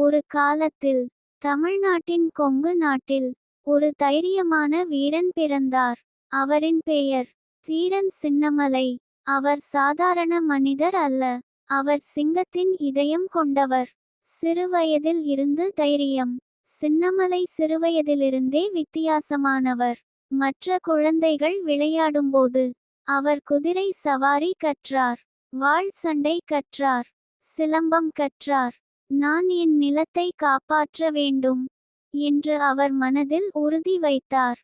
ஒரு காலத்தில் தமிழ்நாட்டின் கொங்கு நாட்டில் ஒரு தைரியமான வீரன் பிறந்தார். அவரின் பெயர் தீரன் சின்னமலை. அவர் சாதாரண மனிதர் அல்ல. அவர் சிங்கத்தின் இதயம் கொண்டவர். சிறுவயதில் இருந்து தைரியம். சின்னமலை சிறுவயதிலிருந்தே வித்தியாசமானவர். மற்ற குழந்தைகள் விளையாடும்போது அவர் குதிரை சவாரி கற்றார், வாள் சண்டை கற்றார், சிலம்பம் கற்றார். நான் என் நிலத்தை காப்பாற்ற வேண்டும் என்று அவர் மனதில் உறுதி வைத்தார்.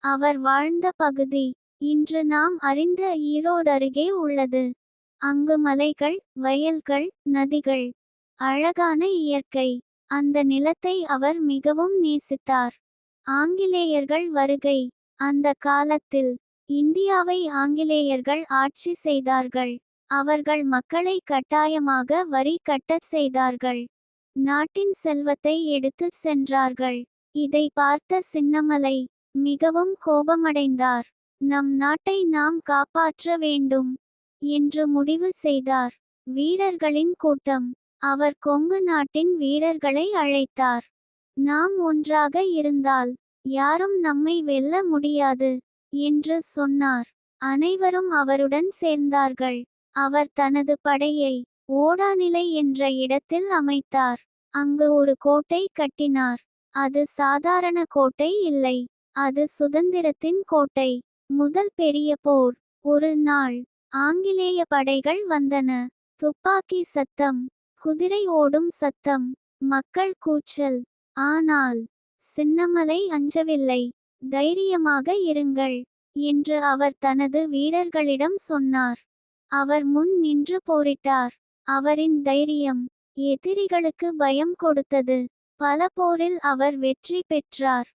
அவர் வாழ்ந்த பகுதி இன்று நாம் அறிந்த ஈரோடு அருகே உள்ளது. அங்கு மலைகள், வயல்கள், நதிகள், அழகான இயற்கை. அந்த நிலத்தை அவர் மிகவும் நேசித்தார். ஆங்கிலேயர்கள் வருகை. அந்த காலத்தில் இந்தியாவை ஆங்கிலேயர்கள் ஆட்சி செய்தார்கள். அவர்கள் மக்களை கட்டாயமாக வரி கட்டச் செய்தார்கள். நாட்டின் செல்வத்தை எடுத்துச் சென்றார்கள். இதை பார்த்த சின்னமலை மிகவும் கோபமடைந்தார். நம் நாட்டை நாம் காப்பாற்ற வேண்டும் என்று முடிவு செய்தார். வீரர்களின் கூட்டம். அவர் கொங்கு நாட்டின் வீரர்களை அழைத்தார். நாம் ஒன்றாக இருந்தால் யாரும் நம்மை வெல்ல முடியாது என்று சொன்னார். அனைவரும் அவருடன் சேர்ந்தார்கள். அவர் தனது படையை ஓடாநிலை என்ற இடத்தில் அமைத்தார். அங்கு ஒரு கோட்டை கட்டினார். அது சாதாரண கோட்டை இல்லை, அது சுதந்திரத்தின் கோட்டை. முதல் பெரிய போர். ஒரு நாள் ஆங்கிலேய படைகள் வந்தன. துப்பாக்கி சத்தம், குதிரை ஓடும் சத்தம், மக்கள் கூச்சல். ஆனால் சின்னமலை அஞ்சவில்லை. தைரியமாக இருங்கள் என்று அவர் தனது வீரர்களிடம் சொன்னார். அவர் முன் நின்று போரிட்டார். அவரின் தைரியம் எதிரிகளுக்கு பயம் கொடுத்தது. பல போரில் அவர் வெற்றி பெற்றார்.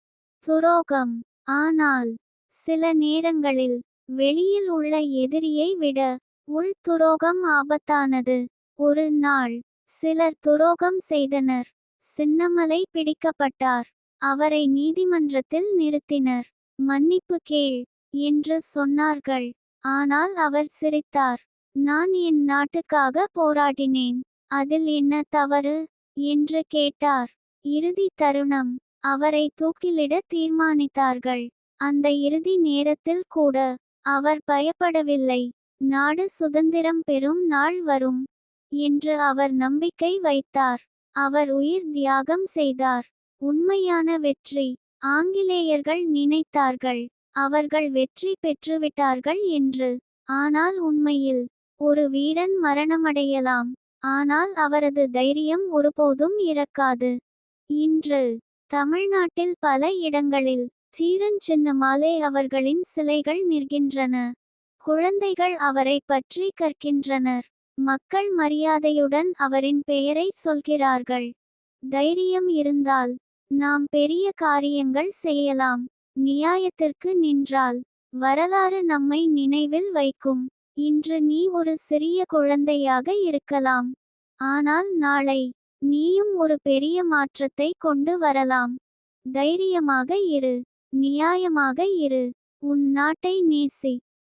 துரோகம். ஆனால் சில நேரங்களில் வெளியில் உள்ள எதிரியை விட உள் துரோகம் ஆபத்தானது. ஒரு நாள் சிலர் துரோகம் செய்தனர். சின்னமலை பிடிக்கப்பட்டார். அவரை நீதிமன்றத்தில் நிறுத்தினர். மன்னிப்பு கேள் என்று சொன்னார்கள். ஆனால் அவர் சிரித்தார். நான் என் நாட்டுக்காக போராடினேன், அதில் என்ன தவறு என்று கேட்டார். இறுதி தருணம். அவரை தூக்கிலிட தீர்மானித்தார்கள். அந்த இறுதி நேரத்தில் கூட அவர் பயப்படவில்லை. நாடு சுதந்திரம் பெறும் நாள் வரும் என்று அவர் நம்பிக்கை வைத்தார். அவர் உயிர் தியாகம் செய்தார். உண்மையான வெற்றி. ஆங்கிலேயர்கள் நினைத்தார்கள் அவர்கள் வெற்றி பெற்றுவிட்டார்கள் என்று. ஆனால் உண்மையில் ஒரு வீரன் மரணமடையலாம், ஆனால் அவரது தைரியம் ஒருபோதும் இறக்காது. இன்று தமிழ்நாட்டில் பல இடங்களில் தீரன் சின்னமலை அவர்களின் சிலைகள் நிற்கின்றன. குழந்தைகள் அவரை பற்றி கற்கின்றனர். மக்கள் மரியாதையுடன் அவரின் பெயரை சொல்கிறார்கள். தைரியம் இருந்தால் நாம் பெரிய காரியங்கள் செய்யலாம். நியாயத்திற்கு நின்றால் வரலாறு நம்மை நினைவில் வைக்கும். இன்று நீ ஒரு சிறிய குழந்தையாக இருக்கலாம், ஆனால் நாளை நீயும் ஒரு பெரிய மாற்றத்தை கொண்டு வரலாம். தைரியமாக இரு, நியாயமாக இரு, உன் நாட்டை நேசி.